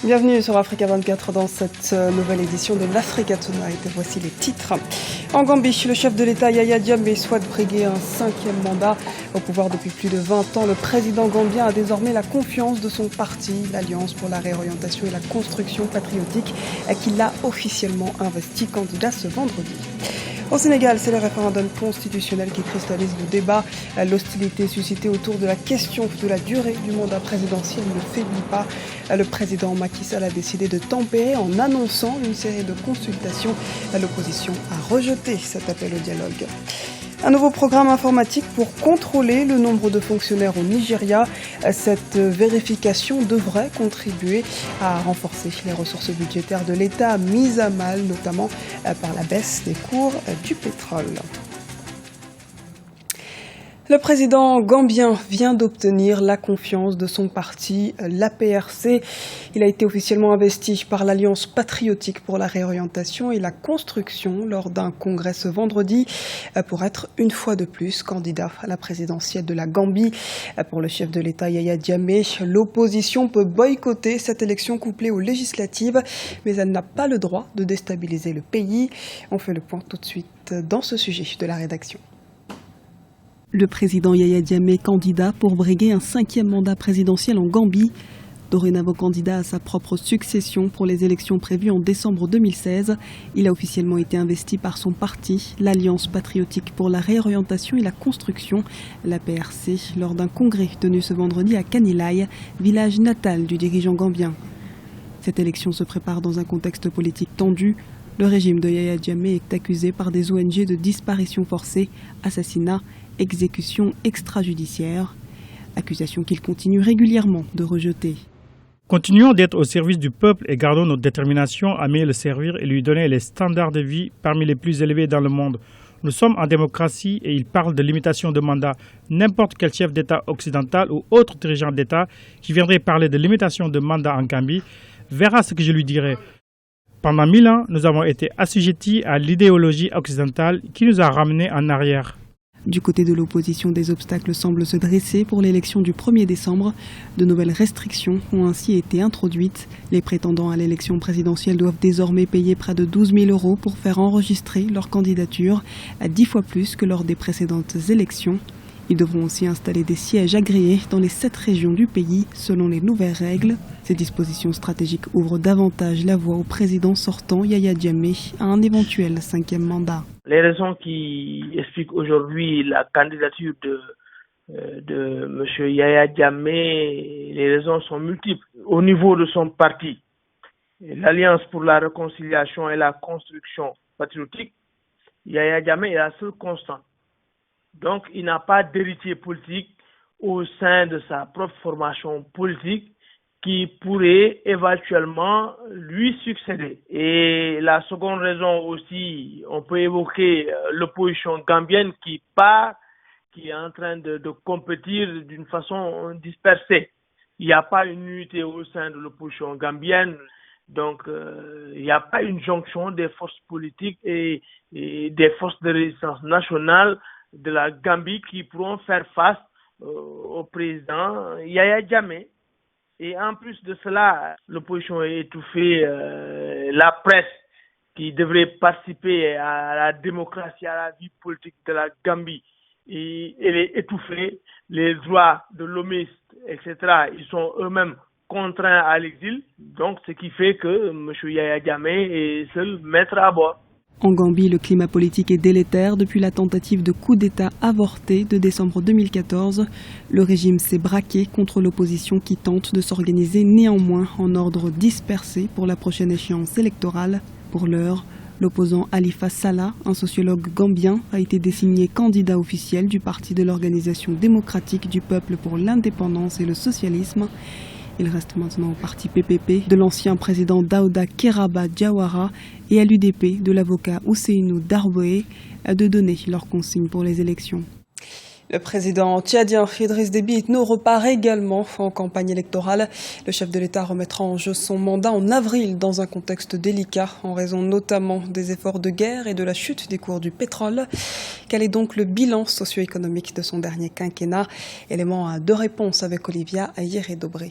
Bienvenue sur Africa 24 dans cette nouvelle édition de l'Africa Tonight. Voici les titres. En Gambie, le chef de l'État Yaya Jammeh souhaite briguer un 5e mandat. Au pouvoir depuis plus de 20 ans, le président gambien a désormais la confiance de son parti, l'Alliance pour la réorientation et la construction patriotique, qui l'a officiellement investi candidat ce vendredi. Au Sénégal, c'est le référendum constitutionnel qui cristallise le débat. L'hostilité suscitée autour de la question de la durée du mandat présidentiel ne faiblit pas. Le président Macky Sall a décidé de tempérer en annonçant une série de consultations. L'opposition a rejeté cet appel au dialogue. Un nouveau programme informatique pour contrôler le nombre de fonctionnaires au Nigeria. Cette vérification devrait contribuer à renforcer les ressources budgétaires de l'État, mises à mal notamment par la baisse des cours du pétrole. Le président gambien vient d'obtenir la confiance de son parti, l'APRC. Il a été officiellement investi par l'Alliance patriotique pour la réorientation et la construction lors d'un congrès ce vendredi pour être une fois de plus candidat à la présidentielle de la Gambie. Pour le chef de l'État Yaya Jammeh, l'opposition peut boycotter cette élection couplée aux législatives, mais elle n'a pas le droit de déstabiliser le pays. On fait le point tout de suite dans ce sujet de la rédaction. Le président Yaya Jammeh, candidat pour briguer un 5e mandat présidentiel en Gambie. Dorénavant candidat à sa propre succession pour les élections prévues en décembre 2016, il a officiellement été investi par son parti, l'Alliance patriotique pour la réorientation et la construction, l'APRC, lors d'un congrès tenu ce vendredi à Kanilai, village natal du dirigeant gambien. Cette élection se prépare dans un contexte politique tendu. Le régime de Yaya Jammeh est accusé par des ONG de disparition forcée, assassinat, exécution extrajudiciaire, accusation qu'il continue régulièrement de rejeter. Continuons d'être au service du peuple et gardons notre détermination à mieux le servir et lui donner les standards de vie parmi les plus élevés dans le monde. Nous sommes en démocratie et il parle de limitation de mandat. N'importe quel chef d'État occidental ou autre dirigeant d'État qui viendrait parler de limitation de mandat en Gambie verra ce que je lui dirai. Pendant 1000 ans, nous avons été assujettis à l'idéologie occidentale qui nous a ramenés en arrière. Du côté de l'opposition, des obstacles semblent se dresser pour l'élection du 1er décembre. De nouvelles restrictions ont ainsi été introduites. Les prétendants à l'élection présidentielle doivent désormais payer près de 12 000 € pour faire enregistrer leur candidature, à 10 fois plus que lors des précédentes élections. Ils devront aussi installer des sièges agréés dans les 7 régions du pays, selon les nouvelles règles. Ces dispositions stratégiques ouvrent davantage la voie au président sortant, Yaya Jammeh, à un éventuel 5e mandat. Les raisons qui expliquent aujourd'hui la candidature de M. Yaya Jammeh, les raisons sont multiples. Au niveau de son parti, l'Alliance pour la réconciliation et la construction patriotique, Yaya Jammeh est la seule constante. Donc, il n'a pas d'héritier politique au sein de sa propre formation politique qui pourrait éventuellement lui succéder. Et la seconde raison aussi, on peut évoquer l'opposition gambienne qui est en train de compétir d'une façon dispersée. Il n'y a pas une unité au sein de l'opposition gambienne. Donc, il n'y a pas une jonction des forces politiques et des forces de résistance nationale de la Gambie qui pourront faire face au président Yaya Jammeh. Et en plus de cela, l'opposition est étouffée, la presse qui devrait participer à la démocratie, à la vie politique de la Gambie, et elle est étouffée. Les droits de l'hommiste, etc., ils sont eux-mêmes contraints à l'exil. Donc, ce qui fait que M. Yaya Jammeh est seul maître à bord. En Gambie, le climat politique est délétère depuis la tentative de coup d'État avortée de décembre 2014. Le régime s'est braqué contre l'opposition qui tente de s'organiser néanmoins en ordre dispersé pour la prochaine échéance électorale. Pour l'heure, l'opposant Halifa Sallah, un sociologue gambien, a été désigné candidat officiel du parti de l'Organisation démocratique du peuple pour l'indépendance et le socialisme. Il reste maintenant au parti PPP de l'ancien président Daouda Keraba Jawara et à l'UDP de l'avocat Ousseynou Darboe de donner leurs consignes pour les élections. Le président tchadien Idriss Déby Itno repart également en campagne électorale. Le chef de l'État remettra en jeu son mandat en avril dans un contexte délicat en raison notamment des efforts de guerre et de la chute des cours du pétrole. Quel est donc le bilan socio-économique de son dernier quinquennat? Élément de réponse avec Olivia Ayer-Dobré.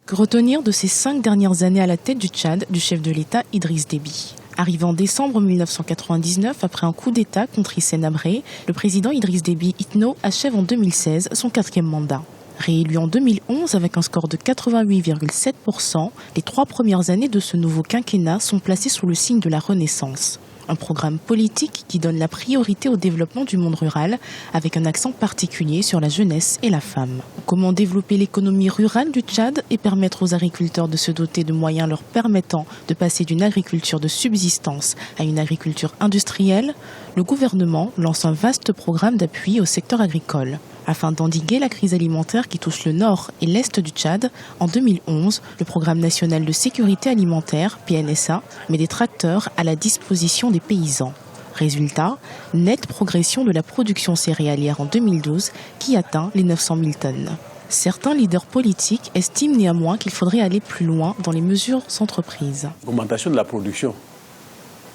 Que retenir de ces 5 dernières années à la tête du Tchad du chef de l'État Idriss Déby? Arrivé en décembre 1999 après un coup d'État contre Hissène Habré, le président Idriss Déby Itno achève en 2016 son 4e mandat. Réélu en 2011 avec un score de 88,7%, les 3 premières années de ce nouveau quinquennat sont placées sous le signe de la renaissance. Un programme politique qui donne la priorité au développement du monde rural, avec un accent particulier sur la jeunesse et la femme. Comment développer l'économie rurale du Tchad et permettre aux agriculteurs de se doter de moyens leur permettant de passer d'une agriculture de subsistance à une agriculture industrielle? Le gouvernement lance un vaste programme d'appui au secteur agricole. Afin d'endiguer la crise alimentaire qui touche le nord et l'est du Tchad, en 2011, le Programme national de sécurité alimentaire, PNSA, met des tracteurs à la disposition des paysans. Résultat, nette progression de la production céréalière en 2012 qui atteint les 900 000 tonnes. Certains leaders politiques estiment néanmoins qu'il faudrait aller plus loin dans les mesures entreprises. L'augmentation de la production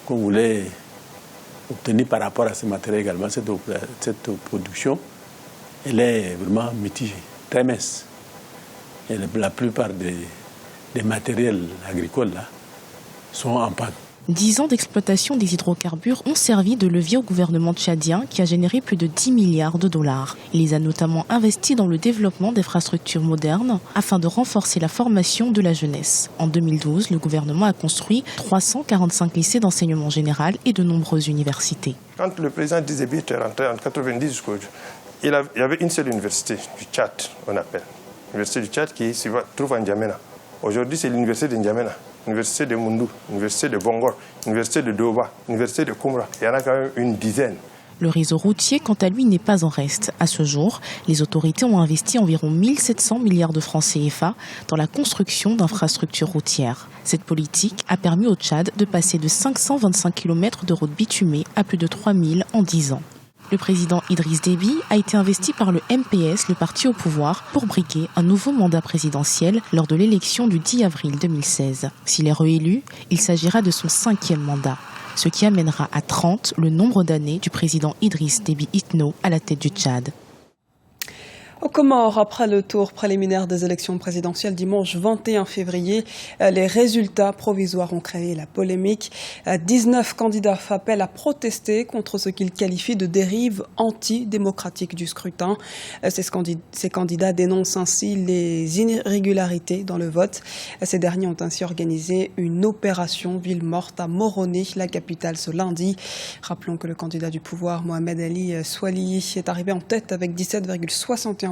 qu'on voulait obtenir par rapport à ce matériel également, cette production, elle est vraiment mitigée, très mince. Et la plupart des matériels agricoles là, sont en panne. 10 ans d'exploitation des hydrocarbures ont servi de levier au gouvernement tchadien qui a généré plus de 10 milliards de dollars. Il les a notamment investis dans le développement d'infrastructures modernes afin de renforcer la formation de la jeunesse. En 2012, le gouvernement a construit 345 lycées d'enseignement général et de nombreuses universités. Quand le président Déby est rentré en 1990 jusqu'au jour, il y avait une seule université du Tchad, on appelle. L'université du Tchad qui se trouve en N'Djamena. Aujourd'hui, c'est l'université de N'Djamena, l'université de Moundou, l'université de Bongor, l'université de Doba, l'université de Koumra. Il y en a quand même une dizaine. Le réseau routier, quant à lui, n'est pas en reste. À ce jour, les autorités ont investi environ 1700 milliards de francs CFA dans la construction d'infrastructures routières. Cette politique a permis au Tchad de passer de 525 km de routes bitumées à plus de 3000 en 10 ans. Le président Idriss Déby a été investi par le MPS, le parti au pouvoir, pour briguer un nouveau mandat présidentiel lors de l'élection du 10 avril 2016. S'il est réélu, il s'agira de son 5e mandat, ce qui amènera à 30 le nombre d'années du président Idriss Déby Itno à la tête du Tchad. Aux Comores, après le tour préliminaire des élections présidentielles dimanche 21 février, les résultats provisoires ont créé la polémique. 19 candidats appellent à protester contre ce qu'ils qualifient de dérive antidémocratique du scrutin. Ces candidats dénoncent ainsi les irrégularités dans le vote. Ces derniers ont ainsi organisé une opération ville morte à Moroni, la capitale, ce lundi. Rappelons que le candidat du pouvoir, Mohamed Ali Swalihi, est arrivé en tête avec 17,61%,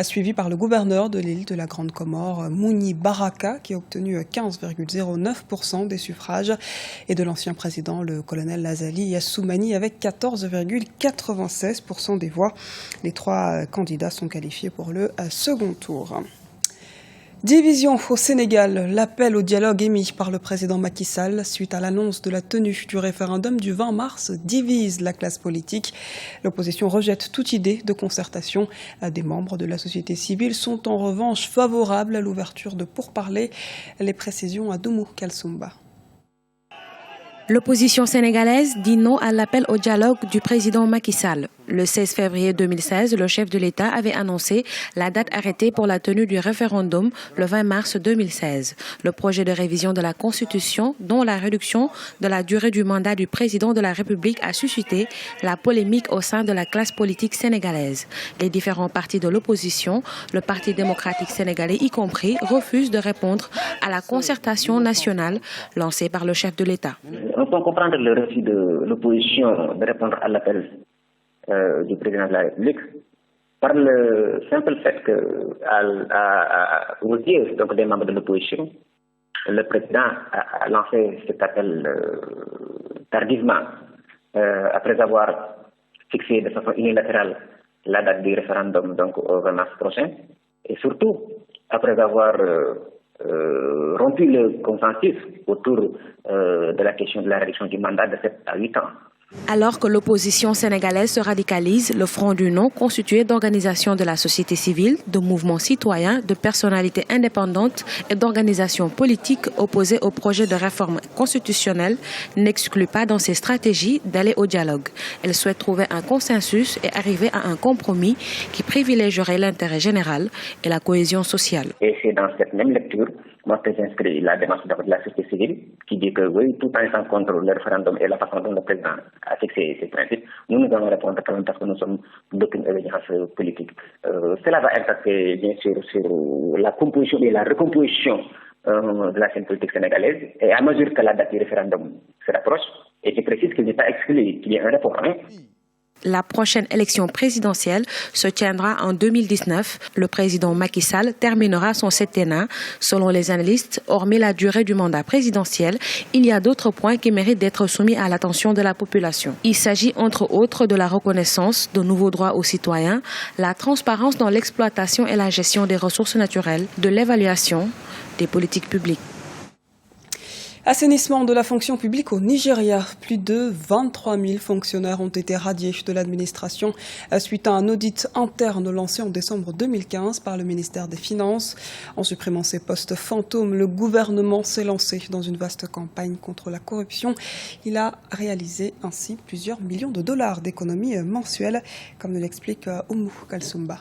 suivi par le gouverneur de l'île de la Grande Comore, Mouni Baraka, qui a obtenu 15,09% des suffrages, et de l'ancien président, le colonel Lazali Yassoumani, avec 14,96% des voix. Les 3 candidats sont qualifiés pour le second tour. Division au Sénégal, l'appel au dialogue émis par le président Macky Sall suite à l'annonce de la tenue du référendum du 20 mars divise la classe politique. L'opposition rejette toute idée de concertation. Des membres de la société civile sont en revanche favorables à l'ouverture de pourparlers. Les précisions à Doumou Kalsoumba. L'opposition sénégalaise dit non à l'appel au dialogue du président Macky Sall. Le 16 février 2016, le chef de l'État avait annoncé la date arrêtée pour la tenue du référendum le 20 mars 2016. Le projet de révision de la Constitution, dont la réduction de la durée du mandat du président de la République, a suscité la polémique au sein de la classe politique sénégalaise. Les différents partis de l'opposition, le Parti démocratique sénégalais y compris, refusent de répondre à la concertation nationale lancée par le chef de l'État. On peut comprendre le refus de l'opposition de répondre à l'appel du président de la République par le simple fait que, aux yeux donc, des membres de l'opposition, le président a lancé cet appel tardivement, après avoir fixé de façon unilatérale la date du référendum donc, au 20 mars prochain, et surtout après avoir rompu le consensus autour de la question de la réduction du mandat de 7 à 8 ans. Alors que l'opposition sénégalaise se radicalise, le Front du Non, constitué d'organisations de la société civile, de mouvements citoyens, de personnalités indépendantes et d'organisations politiques opposées au projet de réforme constitutionnelle, n'exclut pas dans ses stratégies d'aller au dialogue. Elle souhaite trouver un consensus et arriver à un compromis qui privilégierait l'intérêt général et la cohésion sociale. Et c'est dans cette même lecture que s'inscrit la démarche de la société civile qui dit que oui, tout en étant contre le référendum et la façon dont le président a fixé ses principes, nous allons répondre quand même parce que nous sommes d'aucune obédience politique. Cela va impacter bien sûr sur la composition et la recomposition de la scène politique sénégalaise. Et à mesure que la date du référendum se rapproche, et qui précise qu'il n'est pas exclu qu'il y ait un report. La prochaine élection présidentielle se tiendra en 2019. Le président Macky Sall terminera son septennat. Selon les analystes, hormis la durée du mandat présidentiel, il y a d'autres points qui méritent d'être soumis à l'attention de la population. Il s'agit entre autres de la reconnaissance de nouveaux droits aux citoyens, la transparence dans l'exploitation et la gestion des ressources naturelles, de l'évaluation des politiques publiques. Assainissement de la fonction publique au Nigeria. Plus de 23 000 fonctionnaires ont été radiés de l'administration suite à un audit interne lancé en décembre 2015 par le ministère des Finances. En supprimant ces postes fantômes, le gouvernement s'est lancé dans une vaste campagne contre la corruption. Il a réalisé ainsi plusieurs millions de dollars d'économies mensuelles, comme nous l'explique Oumou Kalsumba.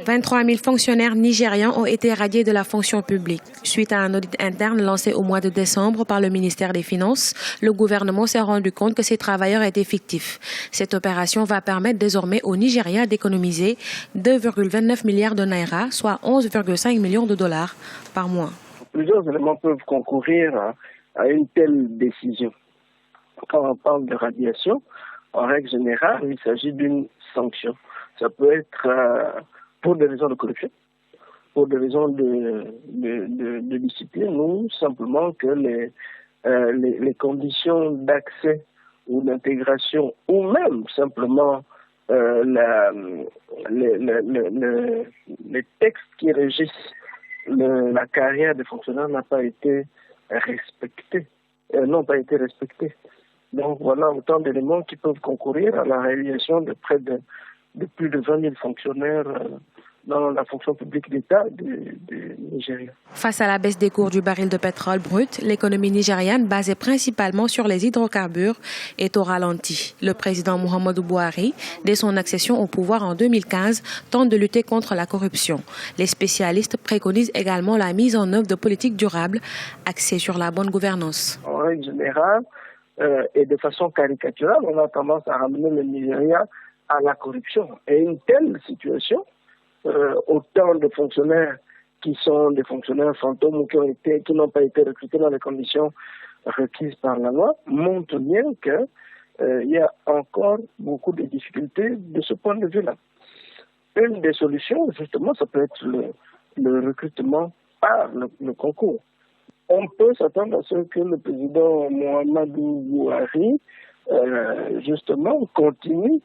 23 000 fonctionnaires nigérians ont été radiés de la fonction publique. Suite à un audit interne lancé au mois de décembre par le ministère des Finances, le gouvernement s'est rendu compte que ces travailleurs étaient fictifs. Cette opération va permettre désormais au Nigeria d'économiser 2,29 milliards de naira, soit 11,5 millions de dollars par mois. Plusieurs éléments peuvent concourir à une telle décision. Quand on parle de radiation, en règle générale, il s'agit d'une sanction. Ça peut être pour des raisons de corruption, pour des raisons de discipline, ou simplement que les conditions d'accès ou d'intégration, ou même simplement les textes qui régissent la carrière des fonctionnaires n'ont pas été respectés. Donc voilà autant d'éléments qui peuvent concourir à la réalisation de près de plus de 20 000 fonctionnaires dans la fonction publique d'État du Nigeria. Face à la baisse des cours du baril de pétrole brut, l'économie nigériane, basée principalement sur les hydrocarbures, est au ralenti. Le président Muhammadu Buhari, dès son accession au pouvoir en 2015, tente de lutter contre la corruption. Les spécialistes préconisent également la mise en œuvre de politiques durables axées sur la bonne gouvernance. En règle générale, et de façon caricaturale, on a tendance à ramener le Nigeria à la corruption. Et une telle situation, autant de fonctionnaires qui sont des fonctionnaires fantômes ou qui n'ont pas été recrutés dans les conditions requises par la loi, montre bien qu'il y a encore beaucoup de difficultés de ce point de vue-là. Une des solutions, justement, ça peut être le recrutement par le concours. On peut s'attendre à ce que le président Muhammadu Buhari, justement, continue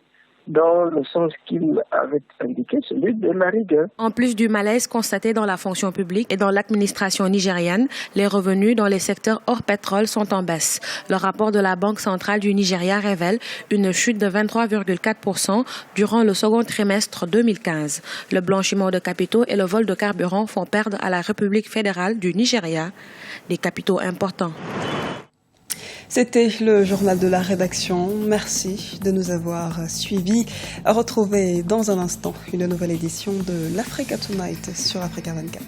dans le sens qu'il avait indiqué, celui de la rigueur. En plus du malaise constaté dans la fonction publique et dans l'administration nigériane, les revenus dans les secteurs hors pétrole sont en baisse. Le rapport de la Banque centrale du Nigeria révèle une chute de 23,4% durant le second trimestre 2015. Le blanchiment de capitaux et le vol de carburant font perdre à la République fédérale du Nigeria des capitaux importants. C'était le journal de la rédaction. Merci de nous avoir suivis. Retrouvez dans un instant une nouvelle édition de l'Africa Tonight sur Africa 24.